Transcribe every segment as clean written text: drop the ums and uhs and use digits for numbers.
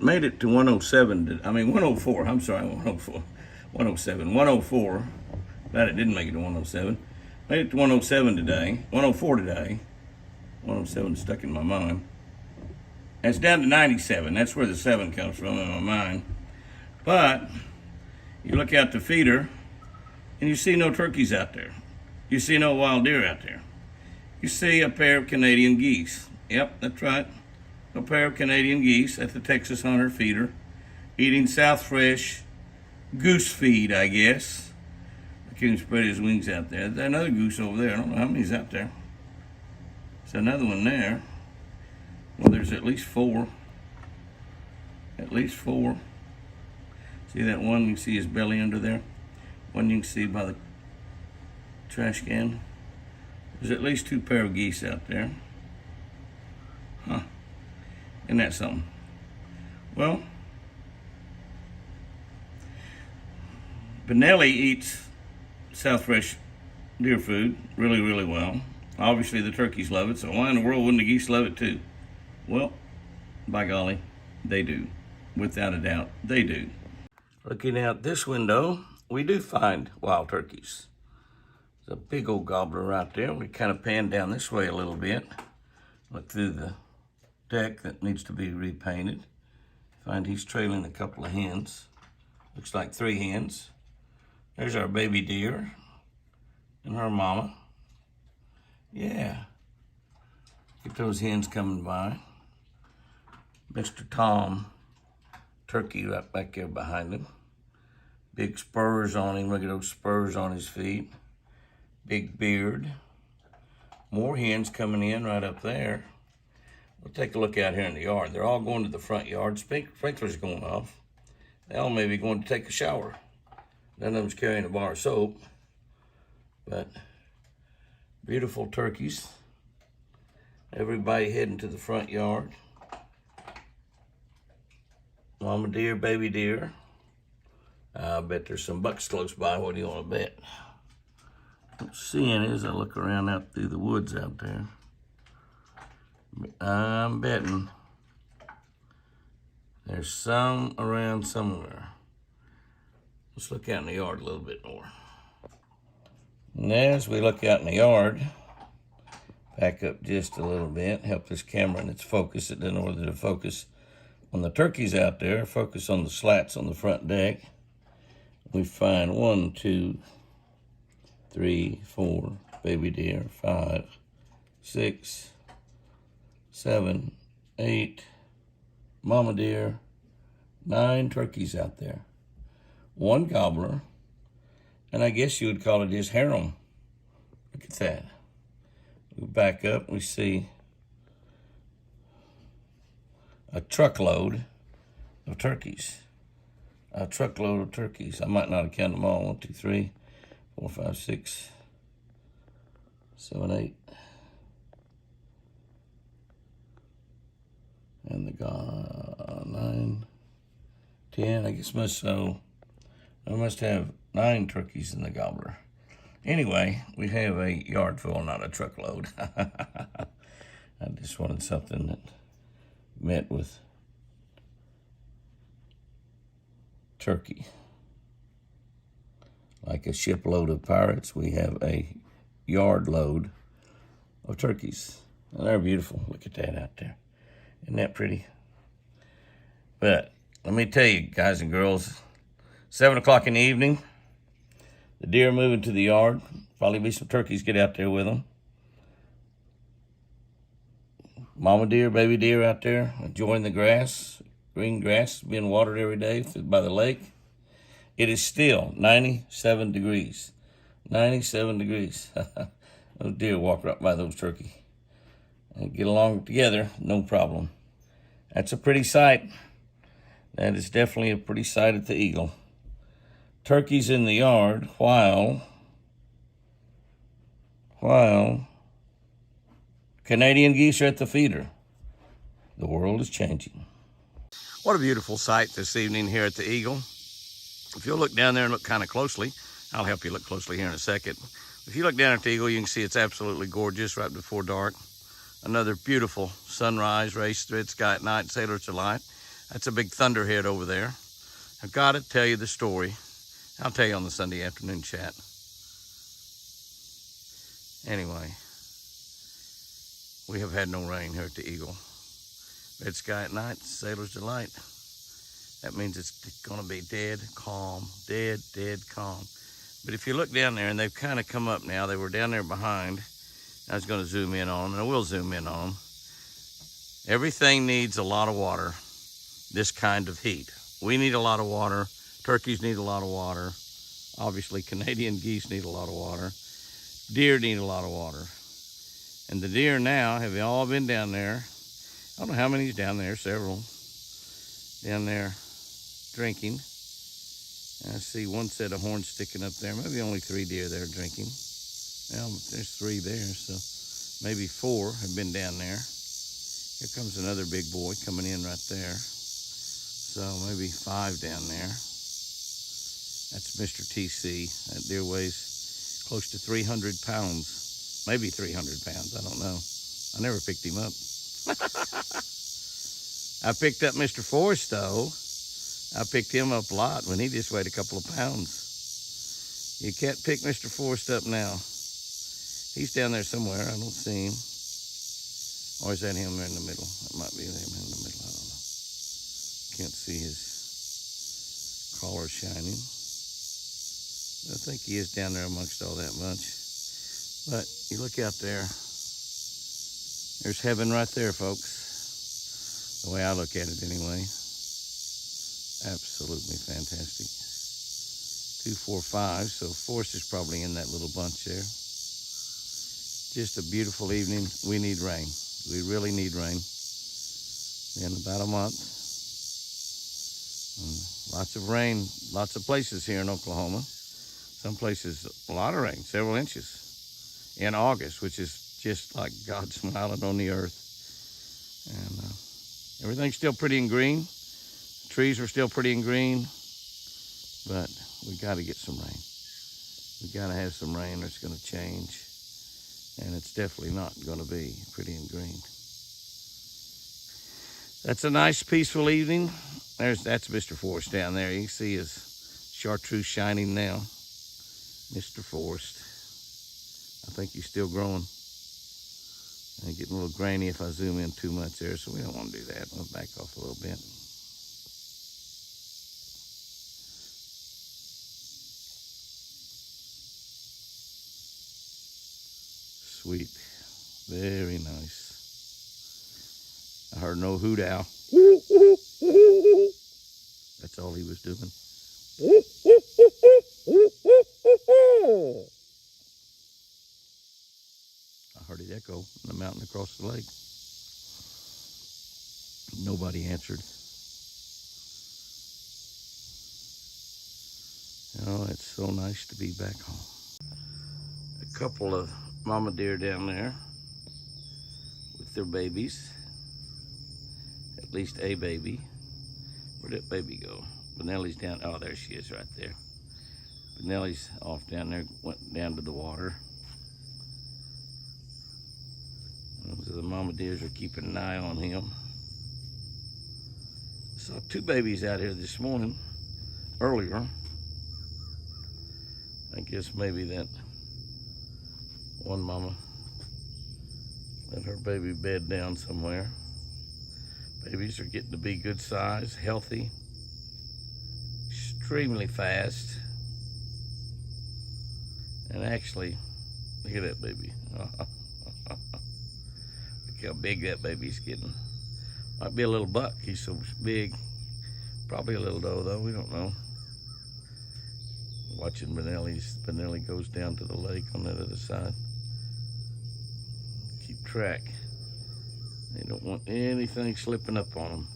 made it to 107. I mean 104. I'm sorry, 104, 107, 104. Glad it didn't make it to 107. Made it to 107 today. 104 today. 107 stuck in my mind. And it's down to 97. That's where the 7 comes from in my mind. But you look out the feeder, and you see no turkeys out there. You see no wild deer out there. You see a pair of Canadian geese. Yep, that's right. A pair of Canadian geese at the Texas Hunter feeder, eating South Fresh goose feed, I guess. I can't even spread his wings out there. There's another goose over there. I don't know how many's out there. There's another one there. Well, there's at least 4. At least 4. See that one? You can see his belly under there. One you can see by the trash can. There's at least 2 pair of geese out there. Huh. Isn't that something? Well, Benelli eats South Fresh deer food really, really well. Obviously, the turkeys love it, so why in the world wouldn't the geese love it too? Well, by golly, they do. Without a doubt, they do. Looking out this window, we do find wild turkeys. There's a big old gobbler right there. We kind of pan down this way a little bit. Look through the deck that needs to be repainted. Find he's trailing a couple of hens. Looks like 3 hens. There's our baby deer and her mama. Yeah. Get those hens coming by. Mr. Tom turkey right back there behind him. Big spurs on him. Look at those spurs on his feet. Big beard. More hens coming in right up there. We'll take a look out here in the yard. They're all going to the front yard. Sprinklers going off. They all may be going to take a shower. None of them's carrying a bar of soap. But beautiful turkeys. Everybody heading to the front yard. Mama deer, baby deer. I bet there's some bucks close by. What do you want to bet? What seeing is I look around out through the woods out there. I'm betting there's some around somewhere. Let's look out in the yard a little bit more. And as we look out in the yard, back up just a little bit, help this camera in its focus. It doesn't know whether to focus on the turkeys out there, focus on the slats on the front deck. We find 1, 2, 3, 4 baby deer, 5, 6, 7, 8 mama deer, 9 turkeys out there, 1 gobbler, and I guess you would call it his harem. Look at that. We back up, we see a truckload of turkeys. A truckload of turkeys. I might not have counted them all. 1, 2, 3, 4, 5, 6, 7, 8. And the 9, 10. I guess I must have 9 turkeys in the gobbler. Anyway, we have a yard full, not a truckload. I just wanted something that met with turkey. Like a shipload of pirates, we have a yard load of turkeys. And they're beautiful. Look at that out there. Isn't that pretty? But let me tell you, guys and girls, 7 o'clock in the evening, the deer are moving to the yard. Probably be some turkeys get out there with them. Mama deer, baby deer out there enjoying the grass. Green grass being watered every day by the lake. It is still 97 degrees. 97 degrees. Those deer walk right by those turkey and get along together, no problem. That's a pretty sight. That is definitely a pretty sight at the Eagle. Turkeys in the yard while Canadian geese are at the feeder. The world is changing. What a beautiful sight this evening here at the Eagle. If you'll look down there and look kind of closely, I'll help you look closely here in a second. If you look down at the Eagle, you can see it's absolutely gorgeous right before dark. Another beautiful sunrise, race, red sky at night, sailors alight. That's a big thunderhead over there. I've got to tell you the story. I'll tell you on the Sunday afternoon chat. Anyway, we have had no rain here at the Eagle. Red sky at night, sailor's delight. That means it's going to be dead calm, dead calm. But if you look down there, and they've kind of come up now, they were down there behind. I was going to zoom in on them, and I will zoom in on them. Everything needs a lot of water, this kind of heat. We need a lot of water. Turkeys need a lot of water. Obviously, Canadian geese need a lot of water. Deer need a lot of water. And the deer now have all been down there. I don't know how many's down there, several. Down there drinking. And I see one set of horns sticking up there. Maybe only 3 deer there drinking. Well, there's 3 there, so maybe 4 have been down there. Here comes another big boy coming in right there. So maybe 5 down there. That's Mr. TC. That deer weighs close to 300 pounds. Maybe 300 pounds, I don't know. I never picked him up. I picked up Mr. Forrest, though. I picked him up a lot when he just weighed a couple of pounds. You can't pick Mr. Forrest up now. He's down there somewhere. I don't see him. Or is that him there in the middle? That might be him in the middle. I don't know. Can't see his collar shining. I think he is down there amongst all that bunch. But you look out there. There's heaven right there, folks. The way I look at it anyway. Absolutely fantastic. 2, 4, 5. So Forrest is probably in that little bunch there. Just a beautiful evening. We need rain. We really need rain. In about a month. And lots of rain, lots of places here in Oklahoma. Some places, a lot of rain, several inches in August, which is just like God smiling on the earth. And everything's still pretty and green. Trees are still pretty and green, but we got to get some rain. We got to have some rain or it's going to change. And it's definitely not going to be pretty and green. That's a nice, peaceful evening. That's Mr. Forrest down there. You can see his chartreuse shining now. Mr. Forrest. I think he's still growing. And getting a little grainy if I zoom in too much there, so we don't want to do that. We'll back off a little bit. Sweet. Very nice. I heard no hoot owl. That's all he was doing. I heard it echo in the mountain across the lake. Nobody answered. Oh, it's so nice to be back home. A couple of mama deer down there with their babies. At least a baby. Where'd that baby go? Benelli's down. Oh, there she is right there. Benelli's off down there, went down to the water. So the mama deers are keeping an eye on him. Saw 2 babies out here this morning, earlier. I guess maybe that one mama let her baby bed down somewhere. Babies are getting to be good size, healthy, extremely fast. And actually, look at that baby. Look how big that baby's getting. Might be a little buck. He's so big. Probably a little doe, though. We don't know. Watching Benelli goes down to the lake on that other side. Keep track. They don't want anything slipping up on them.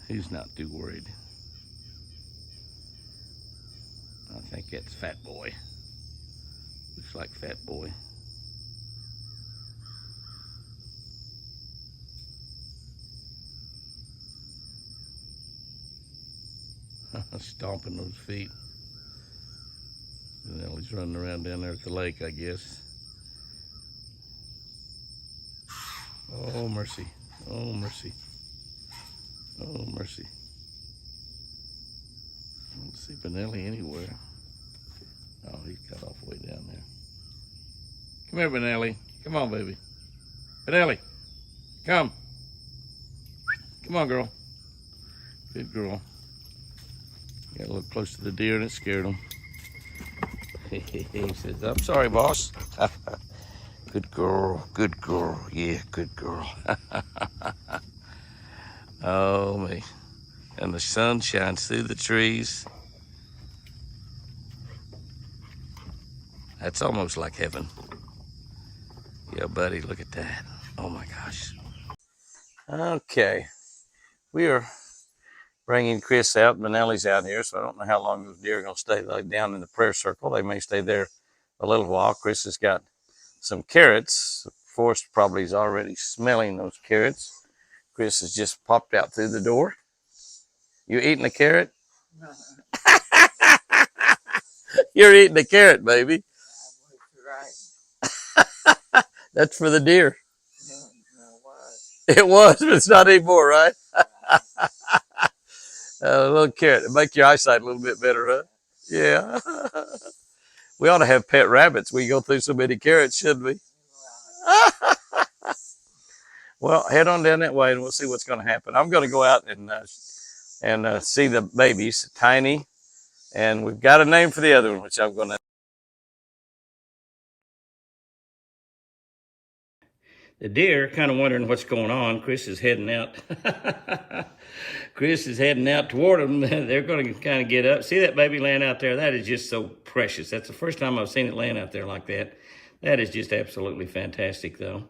He's not too worried. I think that's Fat Boy. Looks like Fat Boy. Stomping those feet. Benelli's running around down there at the lake, I guess. Oh, mercy. Oh, mercy. Oh, mercy. I don't see Benelli anywhere. Oh, he's got off way down there. Come here, Benelli. Come on, baby. Benelli, come. Come on, girl. Good girl. Got a little close to the deer and it scared him. He says, I'm sorry, boss. Good girl. Good girl. Yeah, good girl. Oh, me. And the sun shines through the trees. That's almost like heaven. Yeah, buddy, look at that. Oh, my gosh. Okay. We are bringing Chris out. Benelli's out here, so I don't know how long those deer are going to stay down in the prayer circle. They may stay there a little while. Chris has got some carrots. Forrest probably is already smelling those carrots. Chris has just popped out through the door. You eating a carrot? You're eating a carrot, baby. That's for the deer. It was, but it's not anymore, right? A little carrot. It'll make your eyesight a little bit better, huh? Yeah. We ought to have pet rabbits. We go through so many carrots, shouldn't we? Well, head on down that way and we'll see what's going to happen. I'm going to go out and see the babies, Tiny, and we've got a name for the other one, which I'm going to. The deer kind of wondering what's going on. Chris is heading out. Chris is heading out toward them. They're going to kind of get up. See that baby laying out there? That is just so precious. That's the first time I've seen it laying out there like that. That is just absolutely fantastic, though.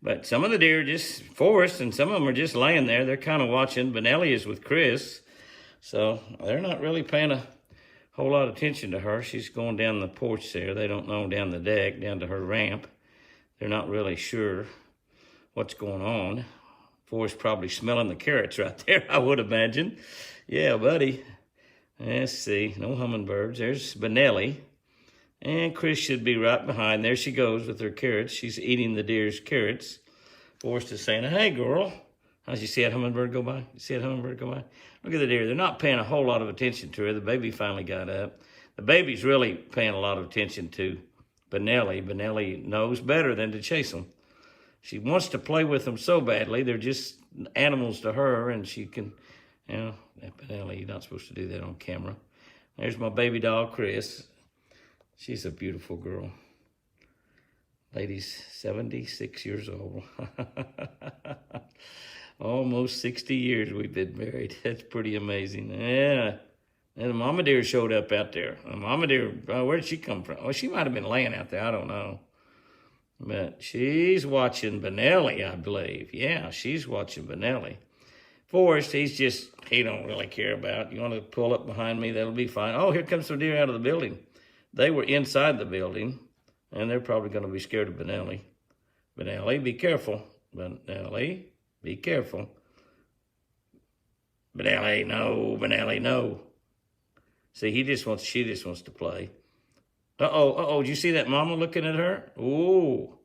But some of the deer are just forced, and some of them are just laying there. They're kind of watching. Benelli is with Chris, so they're not really paying a whole lot of attention to her. She's going down the porch there. They don't know down the deck, down to her ramp. They're not really sure what's going on. Forrest probably smelling the carrots right there, I would imagine. Yeah, buddy. Let's see. No hummingbirds. There's Benelli. And Chris should be right behind. There she goes with her carrots. She's eating the deer's carrots. Forrest is saying, hey, girl. How'd you see that hummingbird go by? You see that hummingbird go by? Look at the deer. They're not paying a whole lot of attention to her. The baby finally got up. The baby's really paying a lot of attention to Benelli. Benelli knows better than to chase them. She wants to play with them so badly. They're just animals to her, and she can, Benelli, you're not supposed to do that on camera. There's my baby dog, Chris. She's a beautiful girl. Lady's 76 years old. Almost 60 years we've been married. That's pretty amazing. Yeah. And the mama deer showed up out there. The mama deer, where did she come from? Oh, she might have been laying out there. I don't know. But she's watching Benelli, I believe. Yeah, she's watching Benelli. Forrest, he don't really care about. You want to pull up behind me, that'll be fine. Oh, here comes some deer out of the building. They were inside the building, and they're probably going to be scared of Benelli. Benelli, be careful. Benelli, be careful. Benelli, no. Benelli, no. See, she just wants to play. Did you see that mama looking at her? Ooh.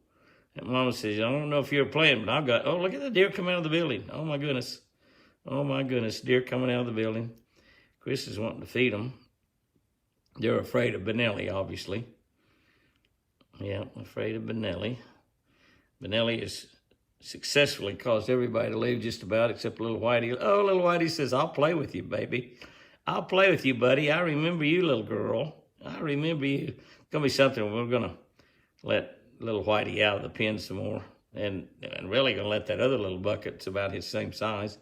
That mama says, I don't know if you're playing, but look at the deer coming out of the building. Oh, my goodness. Oh, my goodness. Deer coming out of the building. Chris is wanting to feed them. They're afraid of Benelli, obviously. Yeah, afraid of Benelli. Benelli has successfully caused everybody to leave just about except little Whitey. Oh, little Whitey says, I'll play with you, baby. I'll play with you, buddy. I remember you, little girl. I remember you. It's going to be something. We're going to let little Whitey out of the pen some more. And really going to let that other little bucket, it's about his same size.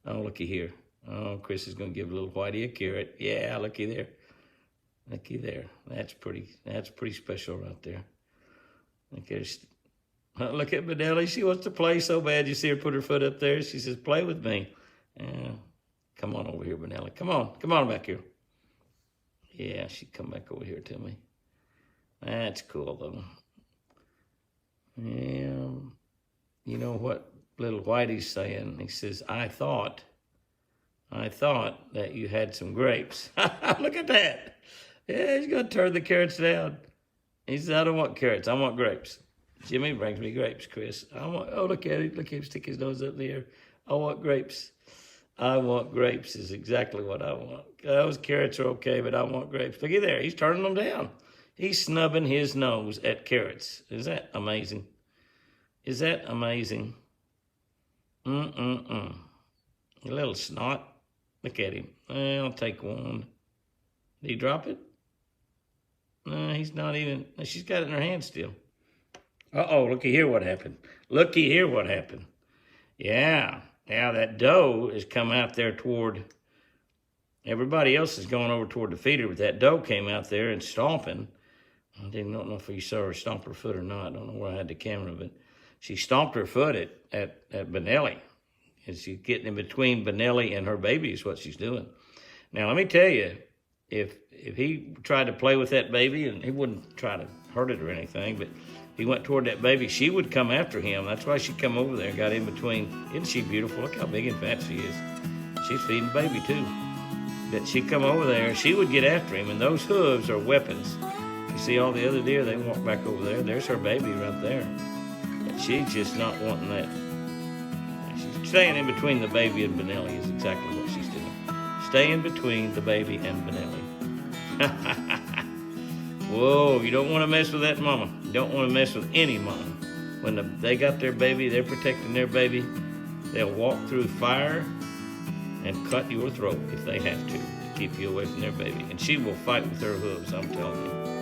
Oh, looky here. Oh, Chris is going to give little Whitey a carrot. Yeah, looky there. Looky there. That's pretty special right there. Look at Benelli. She wants to play so bad. You see her put her foot up there. She says, play with me. Come on over here, Benelli. Come on back here. Yeah, she come back over here to me. That's cool, though. Yeah, you know what little Whitey's saying? He says, I thought I thought that you had some grapes. Look at that. Yeah, he's going to turn the carrots down. He says, I don't want carrots. I want grapes. Jimmy brings me grapes, Chris. Oh, look at him. Look at him stick his nose up in the air. I want grapes. I want grapes is exactly what I want. Those carrots are okay, but I want grapes. Look at there. He's turning them down. He's snubbing his nose at carrots. Is that amazing? Is that amazing? A little snot. Look at him. I'll take one. Did he drop it? No, he's not even. She's got it in her hand still. Uh-oh, looky here what happened. Looky here what happened. Yeah, that doe has come out there toward, everybody else is going over toward the feeder, but that doe came out there and stomping. I don't know if you saw her stomp her foot or not. I don't know where I had the camera, but she stomped her foot at Benelli. And she's getting in between Benelli and her baby is what she's doing. Now, let me tell you, if he tried to play with that baby, and he wouldn't try to hurt it or anything, but if he went toward that baby, she would come after him. That's why she come over there and got in between. Isn't she beautiful? Look how big and fat she is. She's feeding baby too. But she'd come over there, she would get after him, and those hooves are weapons. You see all the other deer, they walk back over there. There's her baby right there. But she's just not wanting that. She's staying in between the baby and Benelli is exactly what she's doing. Staying between the baby and Benelli. Whoa, you don't want to mess with that mama. You don't want to mess with any mama. When they got their baby, they're protecting their baby, they'll walk through fire and cut your throat if they have to keep you away from their baby. And she will fight with her hooves, I'm telling you.